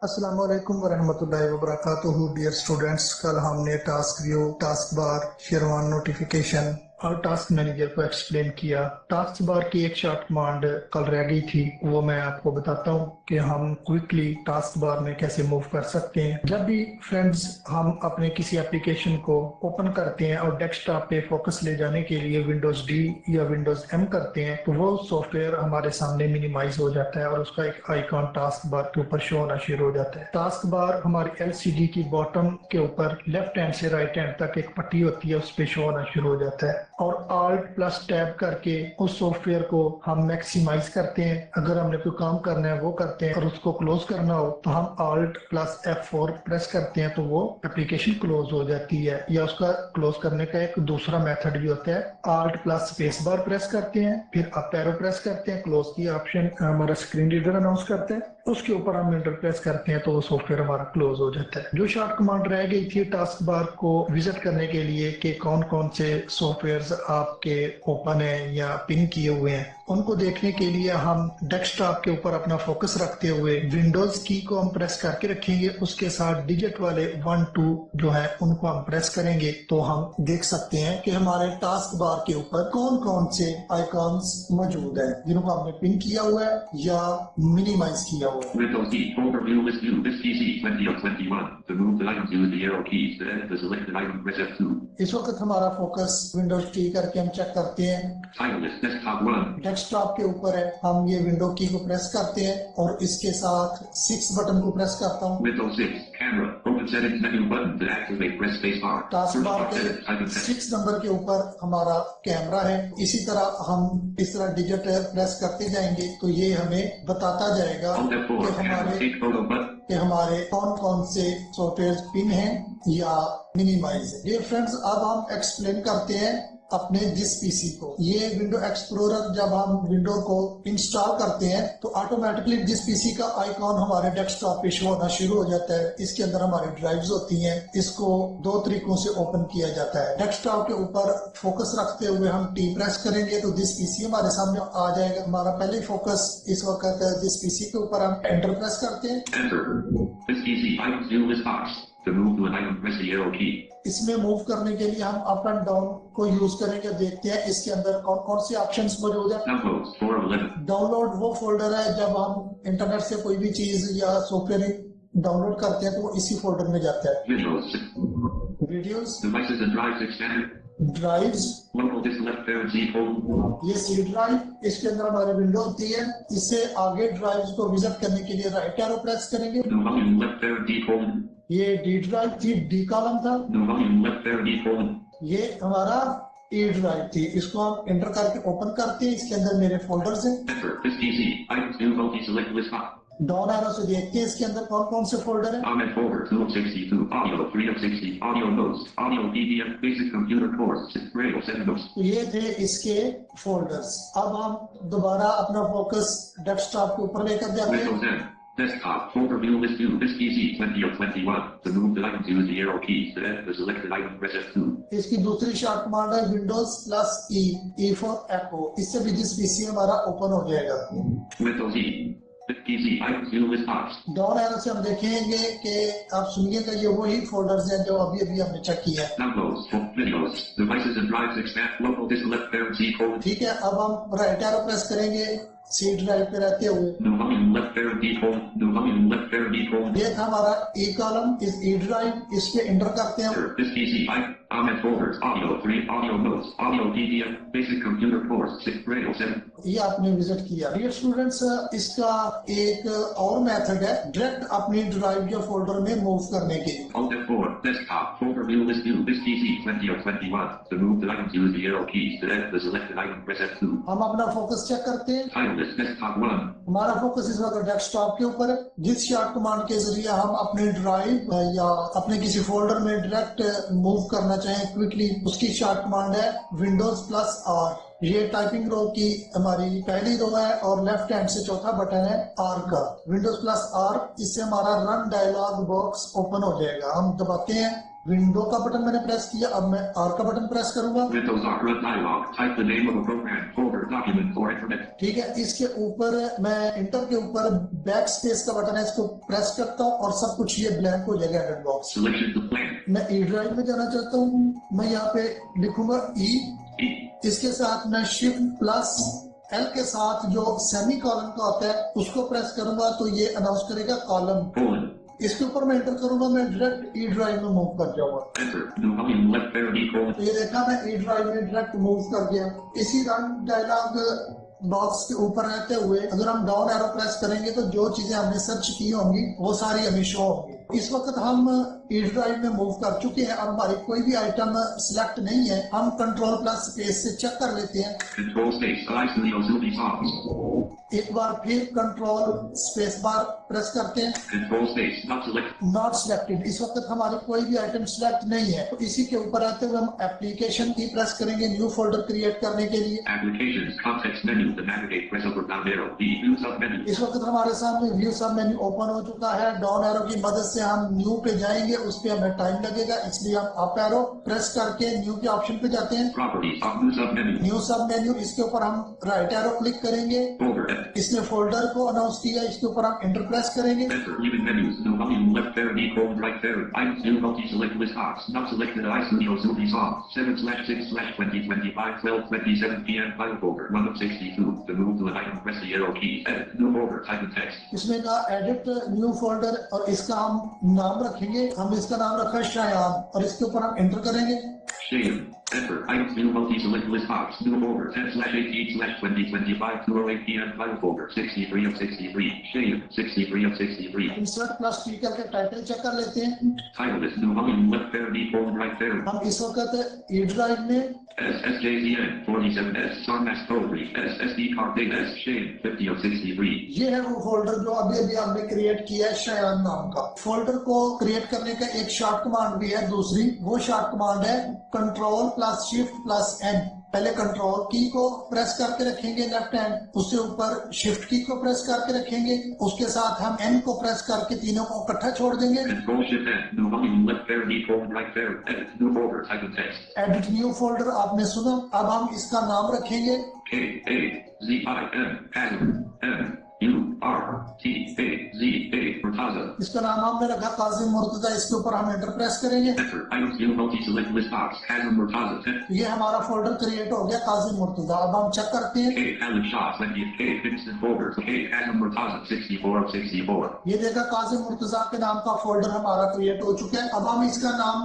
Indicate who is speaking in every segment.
Speaker 1: अस्सलाम वालेकुम वरहमतुल्लाहि वबरकातुहू। डियर स्टूडेंट्स, कल हमने टास्क व्यू, टास्क बार, शेरवान नोटिफिकेशन और टास्क मैनेजर को एक्सप्लेन किया। टास्क बार की एक शॉर्ट कमांड कल रह गई थी, वो मैं आपको बताता हूँ कि हम क्विकली टास्क बार में कैसे मूव कर सकते हैं। जब भी फ्रेंड्स हम अपने किसी एप्लीकेशन को ओपन करते हैं और डेस्कटॉप पे फोकस ले जाने के लिए विंडोज डी या विंडोज एम करते हैं तो वो सॉफ्टवेयर हमारे सामने मिनिमाइज हो जाता है और उसका एक आइकॉन टास्क बार के ऊपर शो होना शुरू हो जाता है। टास्क बार हमारी एलसीडी की बॉटम के ऊपर लेफ्ट हैंड से राइट हैंड तक एक पट्टी होती है, उस पर शो होना शुरू हो जाता है और Alt प्लस टैब करके उस सॉफ्टवेयर को हम मैक्सिमाइज करते हैं। अगर हमने कोई काम करना है वो करते हैं और उसको क्लोज करना हो तो हम Alt प्लस F4 प्रेस करते हैं तो वो एप्लीकेशन क्लोज हो जाती है। या उसका क्लोज करने का एक दूसरा मेथड भी होता है, Alt plus space bar press करते हैं, फिर अप एरो प्रेस करते हैं, क्लोज की ऑप्शन हमारा स्क्रीन रीडर अनाउंस करते हैं, उसके ऊपर हम एंटर प्रेस करते हैं तो वो सॉफ्टवेयर हमारा क्लोज हो जाता है। जो शॉर्ट कमांड रह गई थी टास्क बार को विजिट करने के लिए कि कौन कौन से सॉफ्टवेयर आपके ओपन है या पिन किए हुए हैं, उनको देखने के लिए हम डेस्कटॉप के ऊपर अपना फोकस रखते हुए विंडोज की को हम प्रेस करके रखेंगे, उसके साथ डिजिट वाले 1 2 जो है उनको हम प्रेस करेंगे तो हम देख सकते हैं कि हमारे टास्क बार के ऊपर कौन कौन से आइकॉन्स मौजूद है जिनको हमने पिन किया हुआ है या मिनिमाइज किया हुआ है।
Speaker 2: Windows D overview list view this PC 20 of 21. To move the items use the arrow keys. To edit the selected item press F2.
Speaker 1: इस वक्त हमारा फोकस विंडोज टी करके हम चेक करते हैं।
Speaker 2: Title list desktop 1.
Speaker 1: डेस्कटॉप के ऊपर है, हम ये विंडो की को प्रेस करते हैं और इसके साथ 6 बटन को प्रेस करता हूँ।
Speaker 2: Windows 6 camera open settings menu button to activate press space bar.
Speaker 1: Task bar के 6 नंबर के ऊपर हमारा कैमरा है। इसी तरह हम इस तरह डिजिट प्रेस करते जाएंगे तो ये हमें बताता जाएगा कि हमारे कौन कौन से सॉफ्टवेयर पिन हैं या मिनिमाइज है। डियर फ्रेंड्स, अब हम एक्सप्लेन करते हैं अपने दिस पीसी को। ये विंडो एक्सप्लोरर जब हम विंडो को इंस्टॉल करते हैं तो ऑटोमेटिकली दिस पीसी का आइकॉन हमारे डेस्कटॉप पे शो होना शुरू हो जाता है। इसके अंदर हमारी ड्राइव्स होती हैं, इसको 2 तरीकों से ओपन किया जाता है। डेस्कटॉप के ऊपर फोकस रखते हुए हम टी प्रेस करेंगे तो दिस पीसी हमारे सामने आ जाएगा। हमारा पहले फोकस इस वक्त दिस पीसी के ऊपर हम एंटर प्रेस करते हैं।
Speaker 2: To move to an item, press the arrow key.
Speaker 1: इसमें मूव करने के लिए हम अप एंड डाउन को यूज करेंगे। देखते हैं इसके अंदर कौन कौन से ऑप्शंस मौजूद है। डाउनलोड वो फोल्डर है जब हम इंटरनेट से कोई भी चीज या सॉफ्टवेयर डाउनलोड करते हैं तो वो इसी फोल्डर में जाता है। Videos,
Speaker 2: devices and drives extended.
Speaker 1: Drives,
Speaker 2: Local disk left parent Z folder.
Speaker 1: ये सी ड्राइव, इसके अंदर हमारे विंडो होती है। इससे आगे ड्राइव्स को विजिट करने के लिए राइट एरो प्रेस करेंगे।
Speaker 2: No volume left parent D folder.
Speaker 1: ये डी ड्राइव थी, डी कॉलम था।
Speaker 2: No volume left parent D folder.
Speaker 1: ये हमारा ए ड्राइव थी, इसको हम एंटर करके ओपन करते हैं। इसके अंदर मेरे फोल्डर्स हैं।
Speaker 2: Enter this PC items new multi select list box.
Speaker 1: Down arrow से देखते हैं इसके अंदर कौन कौन से फोल्डर है।
Speaker 2: Comment folder 2 of 62, audio 3 of 60, audio notes, audio PDF, basic computer course, radio send notes.
Speaker 1: तो ये थे इसके फोल्डर्स। अब हम दोबारा अपना फोकस डेस्कटॉप के ऊपर लेकर जाते हैं।
Speaker 2: Windows N desktop folder view list view this PC 20 of 21. To move the items use the arrow keys. To edit the selected item press F2.
Speaker 1: इसकी दूसरी शॉर्ट कमांड है विंडोज प्लस ई फॉर एको। इससे भी this PC हमारा open हो जाएगा।
Speaker 2: Windows E PC items view list box.
Speaker 1: Down arrow से हम देखेंगे कि आप सुनिएगा ये वही फोल्डर्स हैं जो अभी अभी हमने चेक किया है।
Speaker 2: Downloads, videos, devices and drives expand local disk left parent Z folder.
Speaker 1: ठीक है, अब हम राइट एरो प्रेस करेंगे सी ड्राइव पे रहते हुए।
Speaker 2: No volume left parent D folder. No volume left parent D folder.
Speaker 1: ये था हमारा ई कॉलम, इस ई ड्राइव, इस पे एंटर करते हैं।
Speaker 2: This PC comment folders, audio 3, audio notes, audio PDF, basic computer course, 6 radio 7.
Speaker 1: ये आपने विजिट किया। डियर स्टूडेंट्स, इसका एक और मेथड है डायरेक्ट अपनी ड्राइव या फोल्डर में मूव करने के लिए।
Speaker 2: Alt F4 desktop folder view list view this PC 20 of 21. To move the items use the arrow keys. To edit the selected item press F2.
Speaker 1: हम अपना फोकस चेक करते हैं।
Speaker 2: Title list desktop 1.
Speaker 1: हमारा focus इस वक्त desktop के ऊपर है। जिस शॉर्ट कमांड के जरिए हम अपने ड्राइव या अपने किसी फोल्डर में डायरेक्ट मूव करना चाहें क्विकली, उसकी शॉर्ट कमांड है विंडोज प्लस आर। ये टाइपिंग रो की हमारी पहली रो है और लेफ्ट हैंड से चौथा बटन है आर का। विंडोज प्लस आर, इससे हमारा रन डायलॉग बॉक्स ओपन हो जाएगा। हम दबाते हैं विंडो का बटन मैंने प्रेस किया, अब मैं आर का बटन प्रेस करूंगा।
Speaker 2: Windows R run dialog. Type the name of a program, folder, document or internet.
Speaker 1: ठीक है, इसके ऊपर मैं इंटर के ऊपर बैक स्पेस का बटन है, इसको प्रेस करता हूँ और सब कुछ ये ब्लैंक हो जाएगा edit box.
Speaker 2: Selection to blank.
Speaker 1: मैं ई ड्राइव में जाना चाहता हूँ, मैं यहाँ पे लिखूंगा ई,
Speaker 2: E.
Speaker 1: इसके साथ मैं शिफ्ट प्लस एल के साथ जो सेमी कॉलम का होता है उसको प्रेस करूंगा तो ये अनाउंस करेगा कॉलम।
Speaker 2: Colon.
Speaker 1: इसके ऊपर मैं एंटर करूंगा, मैं डायरेक्ट ई ड्राइव में मूव कर जाऊंगा।
Speaker 2: Enter. New volume left arrow D colon.
Speaker 1: तो ये देखा मैं ई ड्राइव में डायरेक्ट मूव कर गया। इसी रन डायलॉग बॉक्स के ऊपर रहते हुए अगर हम डाउन एरो प्रेस करेंगे तो जो चीजें हमने सर्च की होंगी वो सारी हमें शो होंगी। इस वक्त हम ई ड्राइव में मूव कर चुके हैं और हमारी कोई भी आइटम सिलेक्ट नहीं है। हम कंट्रोल प्लस स्पेस से चेक कर लेते हैं।
Speaker 2: Control space. iStudio Zubi songs.
Speaker 1: एक बार फिर कंट्रोल स्पेस बार प्रेस करते हैं।
Speaker 2: Control space. Not select.
Speaker 1: Not selected, इस वक्त हमारी कोई भी आइटम सिलेक्ट नहीं है। तो इसी के ऊपर आते हुए हम एप्लीकेशन की प्रेस करेंगे न्यू फोल्डर क्रिएट करने के लिए।
Speaker 2: Applications. Context menu. To navigate, press up or down arrow. D. View sub menu.
Speaker 1: इस वक्त हमारे सामने व्यू सब मेन्यू ओपन हो चुका है। डाउन एरो की मदद से हम न्यू पे जाएंगे, उस पे हमें टाइम लगेगा, इसलिए हम अप एरो प्रेस करके न्यू के ऑप्शन पे जाते हैं।
Speaker 2: Properties. Up new sub menu.
Speaker 1: New सब मेन्यू, इसके ऊपर हम राइट एरो क्लिक करेंगे।
Speaker 2: Folder. F.
Speaker 1: इसने फोल्डर को अनाउंस किया, इसके ऊपर हम एंटर प्रेस करेंगे।
Speaker 2: Enter. Leaving menus. New volume left arrow D colon right arrow. Items. New multi-select list box. Not selected. iStudio Zubi songs. 7/6/2025 12:27 p.m. File folder. 1 of 62. To move to an item, press the arrow key. Edit. New folder. Type in text.
Speaker 1: इसमें कहा edit new folder और इसका हम नाम रखेंगे। हम इसका नाम रखा शायान और इसके ऊपर हम एंटर करेंगे।
Speaker 2: Shame. Enter. Items. New multi-select list box. New folder. 10/18/2025 2:08 p.m. File folder. 63 of 63. Shame. 63 of 63.
Speaker 1: Insert plus T करके टाइटल चेक कर लेते हैं।
Speaker 2: Title is New volume left arrow D colon right arrow.
Speaker 1: हम इस वक्त E drive में
Speaker 2: SSJZN 47S Sarmas Poetry SSD card data S Shane 50 of 63.
Speaker 1: ये है वो फोल्डर जो अभी अभी हमने क्रिएट किया है शायान नाम का। फोल्डर को क्रिएट करने का एक शॉर्ट कमांड भी है दूसरी, वो शॉर्ट कमांड है control plus shift plus N. पहले कंट्रोल की को प्रेस करके रखेंगे लेफ्ट हैंड, उससे ऊपर शिफ्ट की को प्रेस करके रखेंगे, उसके साथ हम एन को प्रेस करके तीनों को इकट्ठा छोड़ देंगे।
Speaker 2: Control Shift N New volume left arrow D colon right arrow. Edit New folder type in text.
Speaker 1: Edit new folder आपने सुना। अब हम इसका नाम रखेंगे
Speaker 2: K A Z I M Adam M U R T A Z A Murtaza.
Speaker 1: इसका नाम हमने रखा काजिम मुर्तजा। इसके ऊपर हम एंटर प्रेस करेंगे।
Speaker 2: Enter. Items New multi-select list box. Adam Murtaza 10.
Speaker 1: ये हमारा फोल्डर क्रिएट हो गया काजिम मुर्तजा। अब हम चेक करते हैं।
Speaker 2: K Alan Shah 20. K Instant folder. K Adam Murtaza 64 of 64.
Speaker 1: ये देखा काजिम मुर्तजा के नाम का फोल्डर हमारा क्रिएट हो चुका है। अब हम इसका नाम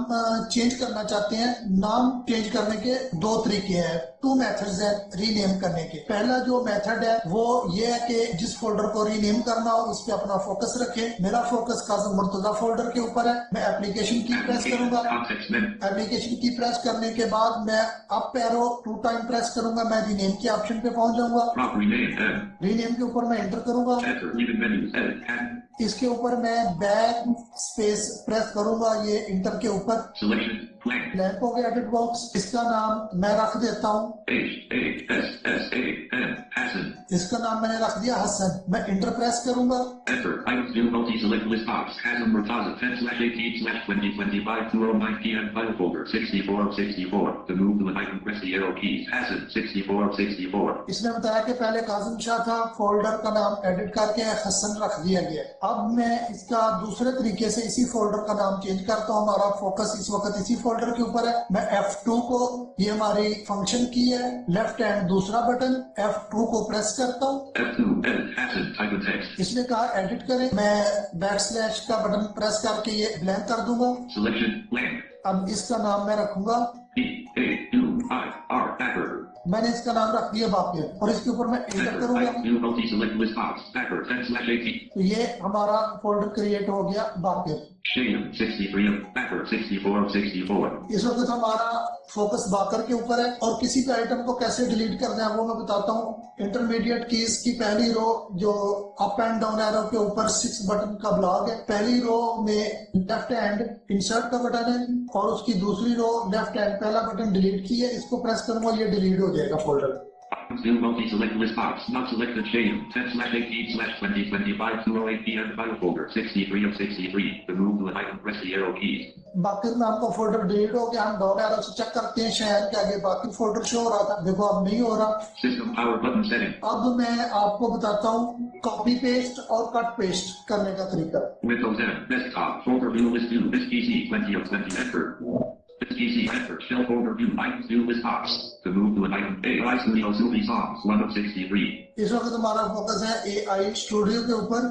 Speaker 1: चेंज करना चाहते हैं। नाम चेंज करने के दो तरीके हैं, टू मेथड्स हैं रीनेम करने के। पहला जो मेथड है वो ये है कि जिस फोल्डर को रीनेम करना हो उस पे अपना फोकस रखें। मेरा फोकस काजिम मुर्तजा फोल्डर के ऊपर है। मैं एप्लीकेशन की प्रेस करूंगा।
Speaker 2: Context menu.
Speaker 1: एप्लीकेशन की प्रेस करने के बाद मैं अप एरो 2 टाइम प्रेस करूंगा, मैं रीनेम के ऑप्शन पे पहुंच जाऊंगा।
Speaker 2: Property name M.
Speaker 1: रीनेम के ऊपर मैं एंटर करूंगा।
Speaker 2: Enter. Leaving menus. Edit. N.
Speaker 1: इसके ऊपर मैं बैक स्पेस प्रेस करूंगा, ये इंटर के ऊपर
Speaker 2: Selection. Blank.
Speaker 1: ब्लैंक हो गया एडिट बॉक्स। इसका नाम मैं रख देता हूँ,
Speaker 2: H A S S A N Hassan.
Speaker 1: इसका नाम मैंने रख दिया हसन। मैं इंटर प्रेस करूंगा।
Speaker 2: Enter. Items New multi-select list box. Hassan Murtaza 10/18/2025 2:09 p.m. File folder 64 of 64. To move to an item, press the arrow keys. Hassan 64 of 64.
Speaker 1: इसने बताया कि पहले काजिम शाह था, फोल्डर का नाम एडिट करके हसन रख दिया गया। अब मैं इसका दूसरे तरीके से इसी फोल्डर का नाम चेंज करता हूँ। हमारा फोकस इस वक्त इसी फोल्डर के ऊपर है। मैं F2 को, ये हमारी फंक्शन की है, लेफ्ट हैंड दूसरा बटन F2 को प्रेस करता हूँ।
Speaker 2: F2. Edit. Hassan. Type in text.
Speaker 1: इसने कहा एडिट करें, मैं बैक स्लैश का बटन प्रेस करके ये ब्लैंक कर दूंगा।
Speaker 2: Selection. Blank.
Speaker 1: अब इसका नाम मैं रखूंगा,
Speaker 2: P A U I R Packer.
Speaker 1: मैंने इसका नाम रख दिया बाकी और इसके ऊपर मैं एंटर
Speaker 2: Enter.
Speaker 1: करूंगा।
Speaker 2: Items New multi-select list box. Packer 10/18.
Speaker 1: तो ये हमारा फोल्डर क्रिएट हो गया बाकी।
Speaker 2: Shane 63 of Packer 64 of 64.
Speaker 1: इस वक्त हमारा फोकस बाकर के ऊपर है और किसी भी आइटम को कैसे डिलीट करना है वो मैं बताता हूँ। इंटरमीडिएट कीज की पहली रो जो अप एंड डाउन एरो के ऊपर 6 बटन का ब्लॉक है, पहली रो में लेफ्ट हैंड इंसर्ट का बटन है और उसकी दूसरी रो लेफ्ट हैंड पहला बटन डिलीट की है, इसको प्रेस करूंगा ये डिलीट हो जाएगा folder.
Speaker 2: View multi-select list box, not selected shade, 10/18/2025, 2:08 PM, file folder, 63 of 63. To move to an item, press the arrow keys.
Speaker 1: बाकी नाम का फोल्डर डिलीट हो गया, हम डाउन एरो से चेक करते हैं शहर के आगे बाकी फोल्डर शो हो रहा था, देखो अब नहीं हो रहा।
Speaker 2: System power button setting.
Speaker 1: अब मैं आपको बताता हूँ कॉपी पेस्ट और कट पेस्ट करने का तरीका।
Speaker 2: Windows M, desktop, folder view list view, this PC, 20 of 20, enter. This PC, enter, shell folder view, items view list box. To move to an item, AI Studio Zubi songs, 1 of 63.
Speaker 1: इस वक्त हमारा focus है AI studio के ऊपर।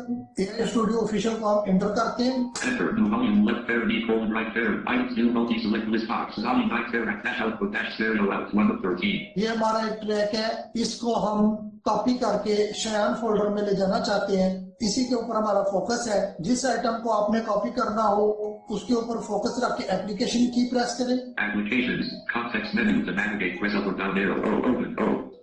Speaker 1: AI studio official को हम enter करते हैं।
Speaker 2: Enter, new volume, left parody, colon, right parody, items view, multi-select list box, Zombie night parody, dash output, dash stereo out, 1 of 13.
Speaker 1: ये हमारा एक ट्रैक है, इसको हम कॉपी करके शयान फोल्डर में ले जाना चाहते हैं। इसी के ऊपर हमारा फोकस है। जिस आइटम को आपने कॉपी करना हो उसके ऊपर फोकस रख के एप्लीकेशन की प्रेस करें।
Speaker 2: Applications, context menu to navigate, press up or down arrow, open,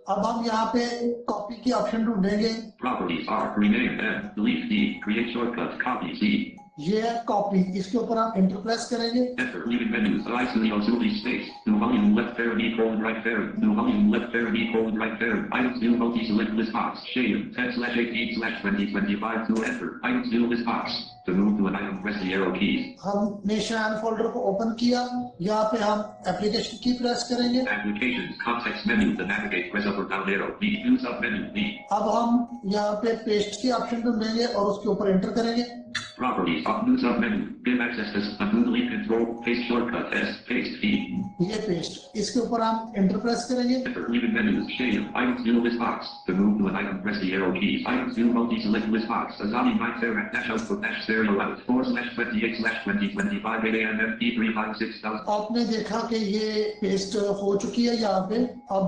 Speaker 1: अब हम यहाँ पे कॉपी की ऑप्शन ढूंढेंगे।
Speaker 2: Properties are, rename M, delete D, create shortcut, copy C.
Speaker 1: ये है कॉपी, इसके ऊपर हम एंटर प्रेस करेंगे।
Speaker 2: Enter, leaving menus, iStudio Zubi space, new volume, left parody, colon, right parody, new volume, left parody, colon, right parody, items view, multi-select list box, shade, 10/18/2025, to enter, items view list box. To move to an item, press the arrow keys.
Speaker 1: हमने Shayan folder को open किया, यहाँ पे हम application की press करेंगे।
Speaker 2: Applications, context menu to navigate, press up or down arrow, V, view submenu, V.
Speaker 1: अब हम यहाँ पे पेस्ट की ऑप्शन ढूंढेंगे और उसके ऊपर एंटर करेंगे।
Speaker 2: Properties, up, new submenu, give access to undo, delete, control, paste shortcut, S, paste, V.
Speaker 1: ये पेस्ट, इसके ऊपर हम एंटर प्रेस करेंगे।
Speaker 2: Enter, leaving menus, shade, items view list box. To move to an item, press the arrow keys. Items view, multi-select list box. A zombie night parody, dash output, dash stereo out, 4/28/2025, 8 AM, MP3 56,000.
Speaker 1: आपने देखा कि ये paste हो चुकी है यहाँ पे। अब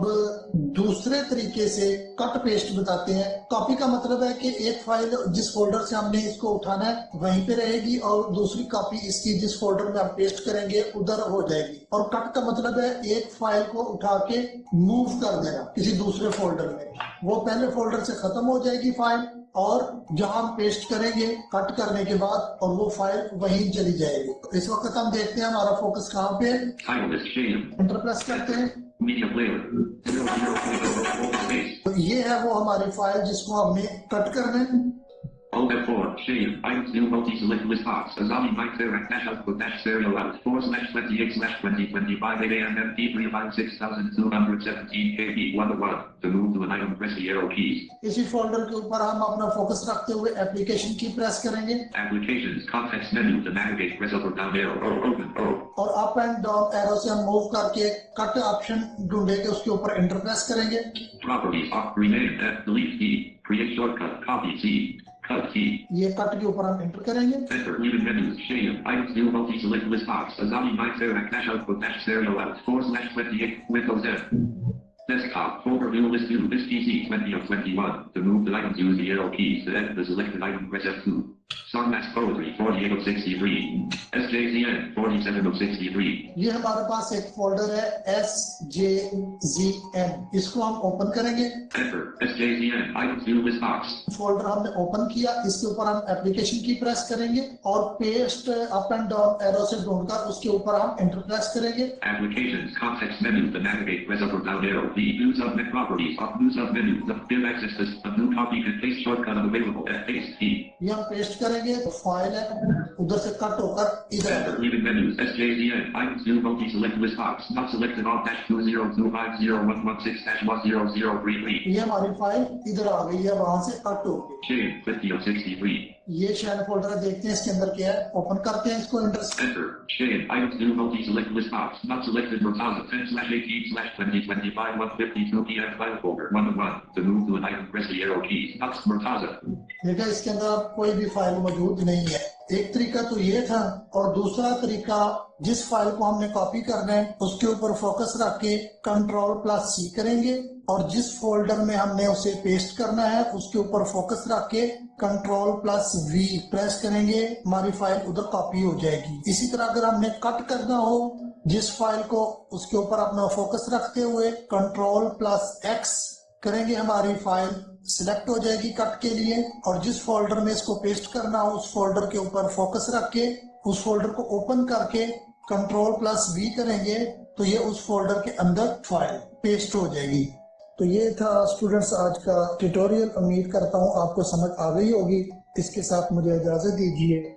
Speaker 1: दूसरे तरीके से कट पेस्ट बताते हैं। कॉपी का मतलब है कि एक फाइल जिस फोल्डर से हमने इसको उठाना है वहीं पे रहेगी और दूसरी कॉपी इसकी जिस फोल्डर में हम पेस्ट करेंगे उधर हो जाएगी। और कट का मतलब है एक फाइल को उठा के मूव कर देना किसी दूसरे फोल्डर में, वो पहले फोल्डर से खत्म हो जाएगी फाइल और जहां हम पेस्ट करेंगे कट करने के बाद और वो फाइल वहीं चली जाएगी। इस वक्त हम देखते हैं हमारा फोकस कहाँ पे है।
Speaker 2: Title is shade.
Speaker 1: Enter press करते हैं।
Speaker 2: Media player. 0 space.
Speaker 1: तो ये है वो हमारी फाइल जिसको हमने कट करना है।
Speaker 2: OF4, shade, items view, multi-select list box. A zombie night parody, dash output, dash stereo out, 4/28/2025, 8 AM, MP3 56,217 KB, 1 of 1. To move to an item, press the arrow keys.
Speaker 1: इसी folder के ऊपर हम अपना focus रखते हुए application की press करेंगे।
Speaker 2: Applications, context menu to navigate, press up or down arrow, open,
Speaker 1: और अप एंड डाउन एरो से हम मूव करके कट ऑप्शन ढूंढेंगे, उसके ऊपर एंटर प्रेस करेंगे।
Speaker 2: Properties, up, rename, F, delete key, create shortcut, copy C, cut key.
Speaker 1: ये cut के ऊपर हम एंटर करेंगे।
Speaker 2: Enter, leaving menus, shade, items view, multi-select list box. A zombie night parody, dash output, dash stereo out, 4/28, Windows M. Desktop, folder view list view, this PC, 20 of 21. To move the items, use the arrow keys. To enter the selected item, press F2. Songmax Poetry, 48 of 63. SJZN, 47 of 63.
Speaker 1: ये हमारे पास एक folder है SJZN, इसको हम open करेंगे।
Speaker 2: Enter, SJZN, items view list box.
Speaker 1: Folder हमने open किया, इसके ऊपर हम एप्लीकेशन की प्रेस करेंगे और paste up and down arrow से ढूंढकर उसके ऊपर हम एंटर प्रेस करेंगे।
Speaker 2: Applications, context menu to navigate, press up or down arrow. The new submit properties, up new submenu, the give access to a new copy and paste shortcut available at paste key.
Speaker 1: ये हम paste करेंगे तो file है उधर से cut होकर इधर
Speaker 2: Enter, leaving menus, SJZN, items view, multi-select list box, not selected all, -20250116-1003.
Speaker 1: ये हमारी फाइल इधर आ गई है, वहां से कट हो गई।
Speaker 2: Shade, 50 of 63.
Speaker 1: ये शैन फोल्डर है, देखते हैं इसके अंदर क्या है। ओपन करते हैं इसको enter.
Speaker 2: Enter, shade, items view, multi-select list box, not selected, Murtaza, 10/18/2025, 1:52 PM, file folder, 1 of 1. To move to an item, press the arrow keys, not Murtaza.
Speaker 1: देखा इसके अंदर अब कोई भी फाइल मौजूद नहीं है। एक तरीका तो ये था और दूसरा तरीका जिस फाइल को हमने कॉपी करना है उसके ऊपर फोकस रख के Ctrl+C करेंगे और जिस फोल्डर में हमने उसे पेस्ट करना है उसके ऊपर फोकस रख के Ctrl+V प्रेस करेंगे, हमारी फाइल उधर कॉपी हो जाएगी। इसी तरह अगर हमने कट करना हो जिस फाइल को, उसके ऊपर अपना फोकस रखते हुए Ctrl+X करेंगे, हमारी फाइल सिलेक्ट हो जाएगी कट के लिए। और जिस फोल्डर में इसको पेस्ट करना हो उस फोल्डर के ऊपर फोकस रख के उस फोल्डर को ओपन करके Ctrl+V करेंगे तो ये उस फोल्डर के अंदर फाइल पेस्ट हो जाएगी। तो ये था स्टूडेंट्स आज का ट्यूटोरियल। उम्मीद करता हूँ आपको समझ आ गई होगी। इसके साथ मुझे इजाजत दीजिए।